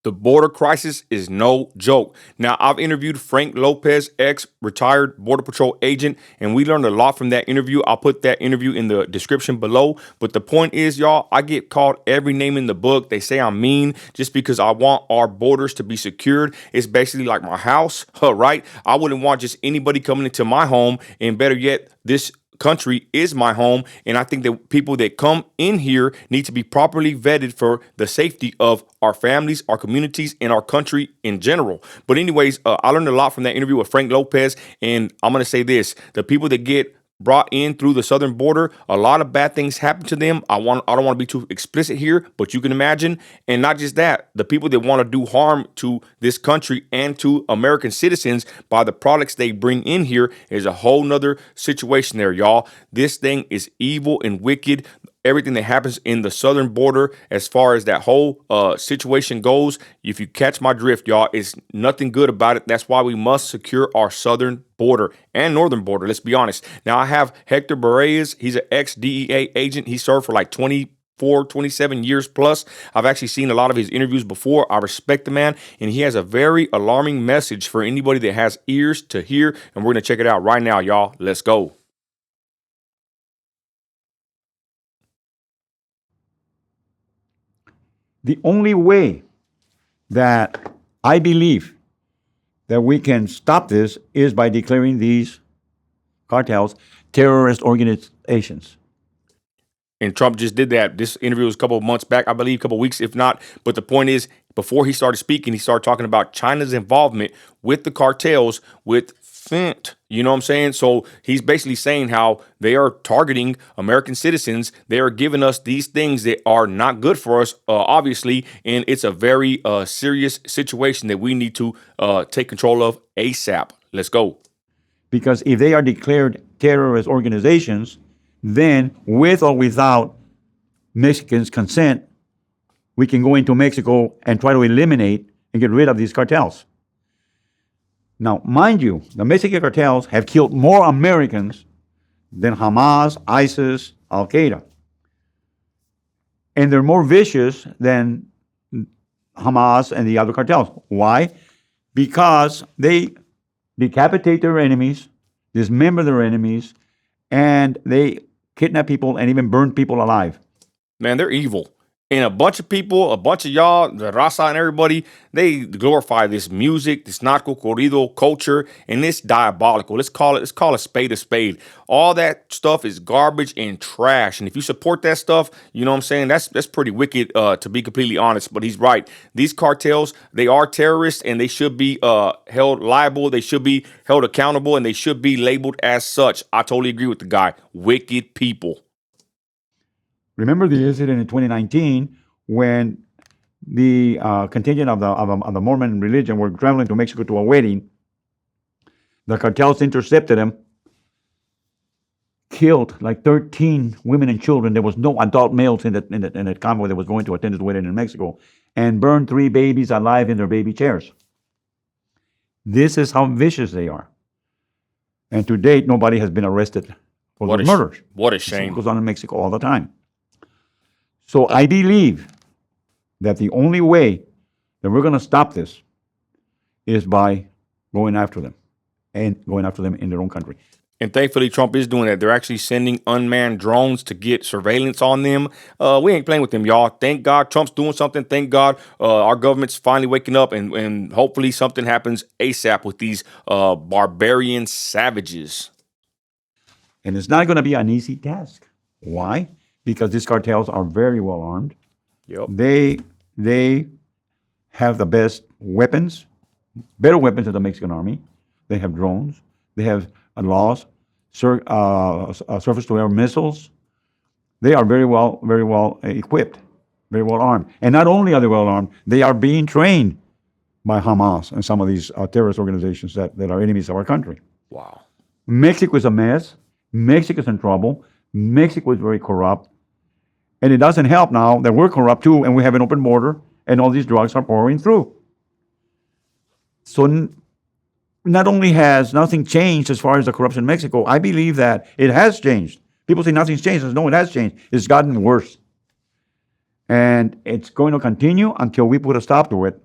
The border crisis is no joke. Now, I've interviewed Frank Lopez, ex-retired Border Patrol agent, and we learned a lot from that interview. I'll put that interview in the description below. But the point is, y'all, I get called every name in the book. They say I'm mean just because I want our borders to be secured. It's basically like my house, right? I wouldn't want just anybody coming into my home, and better yet, this country is my home, and I think that people that come in here need to be properly vetted for the safety of our families, our communities, and our country in general. But anyways, I learned a lot from that interview with Frank Lopez, and I'm going to say this: the people that get brought in through the southern border, a lot of bad things happen to them. I don't want to be too explicit here, but you can imagine. And not just that, the people that want to do harm to this country and to American citizens by the products they bring in here is a whole nother situation there, y'all. This thing is evil and wicked. Everything that happens in the southern border, as far as that whole situation goes, if you catch my drift, y'all, it's nothing good about it. That's why we must secure our southern border and northern border. Let's be honest. Now, I have Hector Berrellez. He's an ex-DEA agent. He served for like 27 years plus. I've actually seen a lot of his interviews before. I respect the man, and he has a very alarming message for anybody that has ears to hear, and we're going to check it out right now, y'all. Let's go. The only way that I believe that we can stop this is by declaring these cartels terrorist organizations. And Trump just did that. This interview was a couple of months back, I believe, a couple of weeks, if not. But the point is, before he started speaking, he started talking about China's involvement with the cartels with fent. You know what I'm saying? So he's basically saying how they are targeting American citizens. They are giving us these things that are not good for us, obviously. And it's a very serious situation that we need to take control of ASAP. Let's go. Because if they are declared terrorist organizations, then with or without Mexicans' consent, we can go into Mexico and try to eliminate and get rid of these cartels. Now, mind you, the Mexican cartels have killed more Americans than Hamas, ISIS, Al Qaeda. And they're more vicious than Hamas and the other cartels. Why? Because they decapitate their enemies, dismember their enemies, and they kidnap people and even burn people alive. Man, they're evil. And a bunch of people, a bunch of y'all, the raza and everybody, they glorify this music, this narco corrido culture, and it's diabolical. Let's call a spade a spade. All that stuff is garbage and trash. And if you support that stuff, you know what I'm saying? That's pretty wicked, to be completely honest. But he's right. These cartels, they are terrorists, and they should be held liable. They should be held accountable, and they should be labeled as such. I totally agree with the guy. Wicked people. Remember the incident in 2019 when the contingent of the Mormon religion were traveling to Mexico to a wedding. The cartels intercepted them, killed like 13 women and children. There was no adult males in the convoy that was going to attend this wedding in Mexico, and burned 3 babies alive in their baby chairs. This is how vicious they are. And to date, nobody has been arrested for those murders. What a shame. It goes on in Mexico all the time. So I believe that the only way that we're going to stop this is by going after them and going after them in their own country. And thankfully, Trump is doing that. They're actually sending unmanned drones to get surveillance on them. We ain't playing with them, y'all. Thank God Trump's doing something. Thank God our government's finally waking up, and hopefully something happens ASAP with these barbarian savages. And it's not going to be an easy task. Why? Because these cartels are very well armed. Yep. They have the best weapons, better weapons than the Mexican army. They have drones. They have laws, surface-to-air missiles. They are very well equipped, very well armed. And not only are they well armed, they are being trained by Hamas and some of these terrorist organizations that are enemies of our country. Wow. Mexico is a mess. Mexico is in trouble. Mexico is very corrupt. And it doesn't help now that we're corrupt too, and we have an open border, and all these drugs are pouring through. So not only has nothing changed as far as the corruption in Mexico, I believe that it has changed. People say nothing's changed. No, it has changed. It's gotten worse. And it's going to continue until we put a stop to it.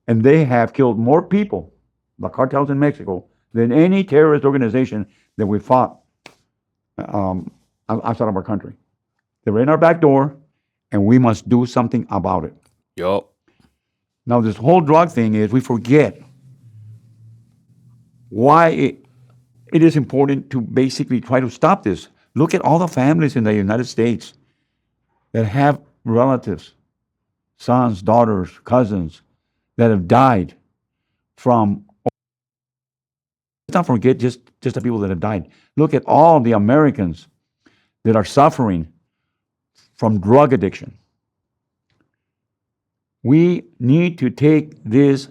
And they have killed more people, the cartels in Mexico, than any terrorist organization that we fought outside of our country. They're in our back door, and we must do something about it. Yup. Now, this whole drug thing is we forget why it is important to basically try to stop this. Look at all the families in the United States that have relatives, sons, daughters, cousins that have died from. Let's not forget just the people that have died. Look at all the Americans that are suffering from drug addiction. We need to take this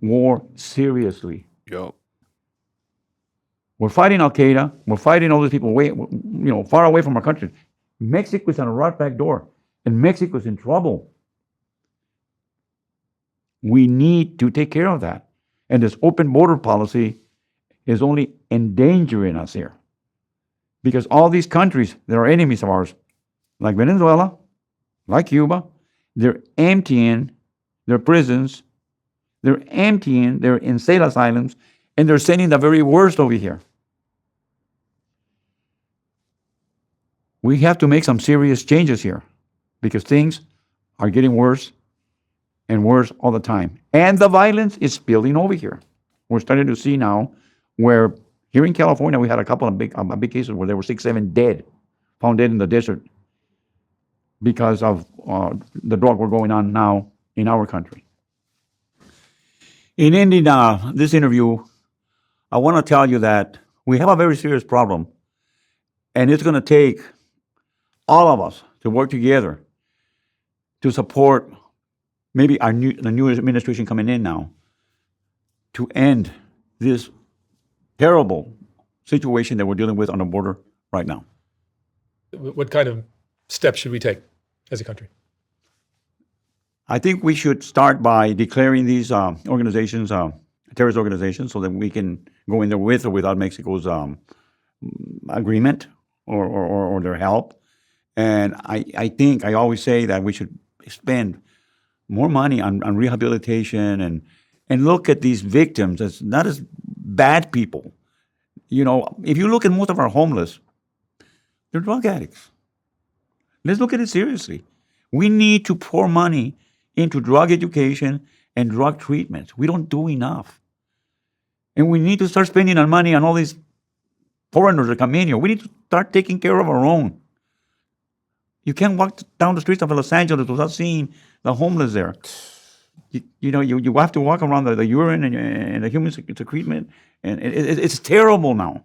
war seriously. Yup. We're fighting Al Qaeda. We're fighting all these people far away from our country. Mexico's on a right back door, and Mexico's in trouble. We need to take care of that. And this open border policy is only endangering us here. Because all these countries that are enemies of ours, like Venezuela, like Cuba, they're emptying their prisons, they're emptying their insane asylums, and they're sending the very worst over here. We have to make some serious changes here because things are getting worse and worse all the time. And the violence is spilling over here. We're starting to see now where here in California, we had a couple of big cases where there were 6, 7 dead, found dead in the desert because of the drug war going on now in our country. In ending this interview, I want to tell you that we have a very serious problem, and it's going to take all of us to work together to support maybe the new administration coming in now to end this terrible situation that we're dealing with on the border right now. What kind of steps should we take as a country? I think we should start by declaring these organizations terrorist organizations so that we can go in there with or without Mexico's agreement or their help. And I think I always say that we should spend more money on rehabilitation and look at these victims as not as bad people. You know, if you look at most of our homeless, they're drug addicts. Let's look at it seriously. We need to pour money into drug education and drug treatments. We don't do enough. And we need to start spending our money on all these foreigners that come in here. We need to start taking care of our own. You can't walk down the streets of Los Angeles without seeing the homeless there. You have to walk around the urine and the human secretion, and it's terrible now.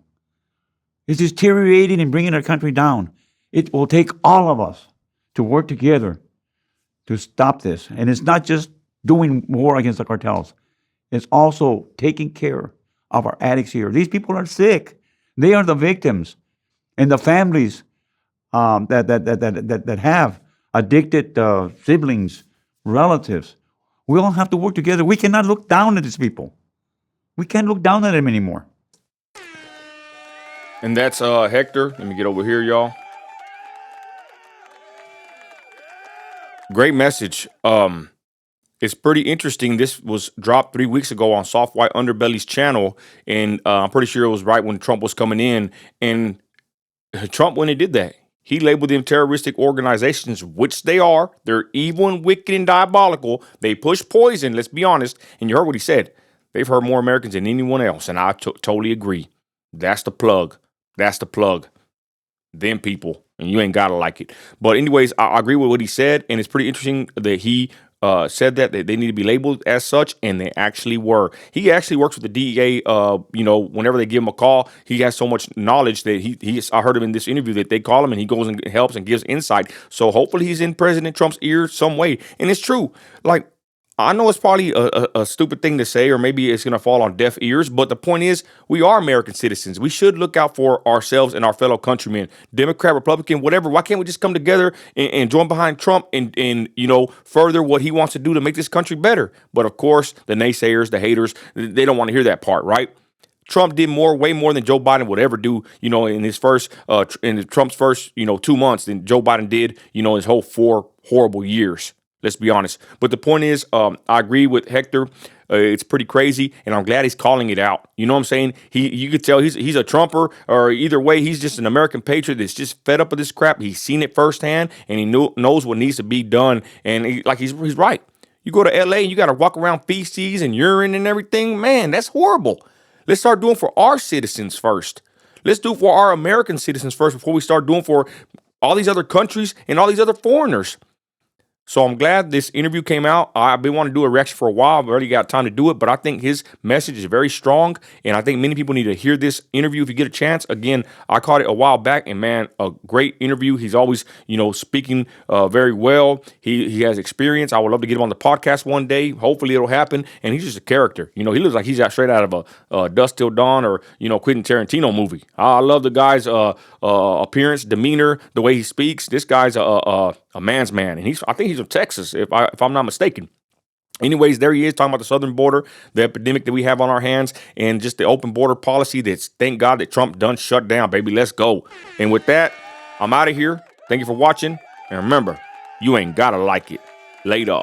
It's deteriorating and bringing our country down. It will take all of us to work together to stop this. And it's not just doing war against the cartels. It's also taking care of our addicts here. These people are sick. They are the victims. And the families that have addicted siblings, relatives, we all have to work together. We cannot look down at these people. We can't look down at them anymore. And that's Hector. Let me get over here, y'all. Great message. It's pretty interesting. This was dropped 3 weeks ago on Soft White Underbelly's channel, and I'm pretty sure it was right when Trump was coming in. And Trump, when he did that, he labeled them terroristic organizations, which they are. They're evil and wicked and diabolical. They push poison, let's be honest. And you heard what he said. They've hurt more Americans than anyone else, and I totally agree. That's the plug. That's the plug. Them people. And you ain't got to like it. But anyways, I agree with what he said, and it's pretty interesting that he said that they need to be labeled as such, and they actually were. He actually works with the DEA. Whenever they give him a call, he has so much knowledge that I heard him in this interview that they call him and he goes and helps and gives insight. So hopefully he's in President Trump's ear some way. And it's true. Like, I know it's probably a stupid thing to say, or maybe it's going to fall on deaf ears, but the point is, we are American citizens. We should look out for ourselves and our fellow countrymen, Democrat, Republican, whatever. Why can't we just come together and join behind Trump and further what he wants to do to make this country better? But of course, the naysayers, the haters, they don't want to hear that part, right? Trump did way more than Joe Biden would ever do, in his first, in Trump's first, 2 months than Joe Biden did, his whole 4 horrible years. Let's be honest. But the point is, I agree with Hector. It's pretty crazy, and I'm glad he's calling it out. You know what I'm saying? You could tell he's a Trumper, or either way, he's just an American patriot that's just fed up with this crap. He's seen it firsthand, and he knows what needs to be done. And he's right. You go to LA, and you got to walk around feces and urine and everything. Man, that's horrible. Let's start doing for our citizens first. Let's do it for our American citizens first before we start doing for all these other countries and all these other foreigners. So I'm glad this interview came out. I've been wanting to do a reaction for a while. I've already got time to do it, but I think his message is very strong, and I think many people need to hear this interview if you get a chance. Again, I caught it a while back, and man, a great interview. He's always, speaking very well. He has experience. I would love to get him on the podcast one day. Hopefully it'll happen. And he's just a character. He looks like he's straight out of a Dusk Till Dawn or, Quentin Tarantino movie. I love the guy's appearance, demeanor, the way he speaks. This guy's a man's man, and I think he's from Texas, if I'm not mistaken. Anyways, there he is talking about the southern border, the epidemic that we have on our hands, and just the open border policy that's, thank God, that Trump done shut down, baby. Let's go. And with that, I'm out of here. Thank you for watching, and remember, you ain't gotta like it. Later.